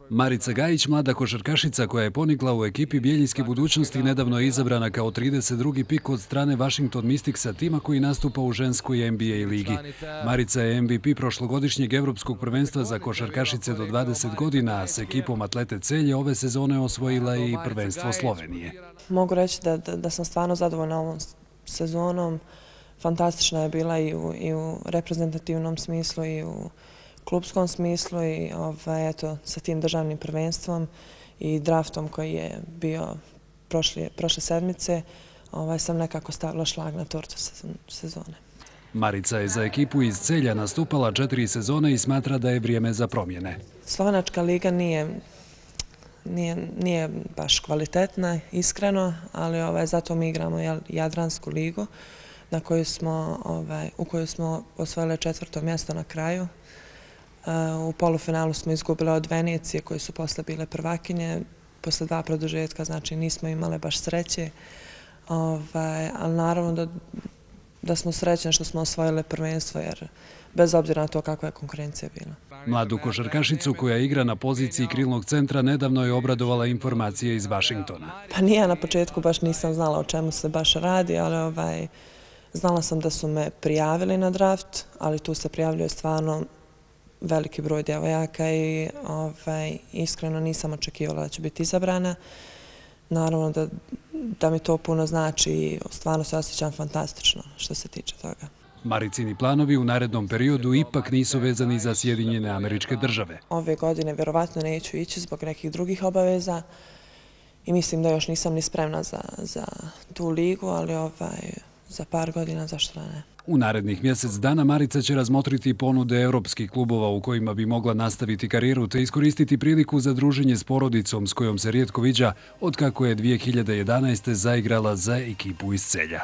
Marica Gajić, mlada košarkašica koja je ponikla u ekipi Bjeljinske budućnosti, nedavno je izabrana kao 32. pik od strane Washington Mysticsa, tima koji nastupa u ženskoj NBA ligi. Marica je MVP prošlogodišnjeg evropskog prvenstva za košarkašice do 20 godina, a s ekipom Atlete Celje ove sezone osvojila i prvenstvo Slovenije. Mogu reći da sam stvarno zadovoljna ovom sezonom. Fantastična je bila i u reprezentativnom smislu i u klubskom smislu i sa tim državnim prvenstvom i draftom koji je bio prošle sedmice, sam nekako stavila šlag na tortu sezone. Marica je za ekipu iz Celja nastupala 4 sezone i smatra da je vrijeme za promjene. Slovenačka liga nije baš kvalitetna, iskreno, ali zato mi igramo Jadransku ligu u kojoj smo osvojili 4. mjesto na kraju. U polufinalu smo izgubili od Venecije koje su posle bile prvakinje. Posle 2 produžetka, znači nismo imale baš sreće. Ali naravno da smo srećni što smo osvojili prvenstvo, jer bez obzira na to kakva je konkurencija bila. Mladu košarkašicu koja igra na poziciji krilnog centra nedavno je obradovala informacije iz Vašingtona. Pa nije, na početku baš nisam znala o čemu se baš radi, ali znala sam da su me prijavili na draft, ali tu se prijavljuje stvarno veliki broj djevojaka i iskreno nisam očekivala da ću biti izabrana. Naravno da mi to puno znači i stvarno se osjećam fantastično što se tiče toga. Maricini planovi u narednom periodu ipak nisu vezani za Sjedinjene Američke Države. Ove godine vjerovatno neću ići zbog nekih drugih obaveza i mislim da još nisam ni spremna za tu ligu, ali za par godina zašto ne. U narednih mjesec dana Marica će razmotriti ponude evropskih klubova u kojima bi mogla nastaviti karijeru te iskoristiti priliku za druženje s porodicom s kojom se rijetko viđa otkako je 2011. zaigrala za ekipu iz Celja.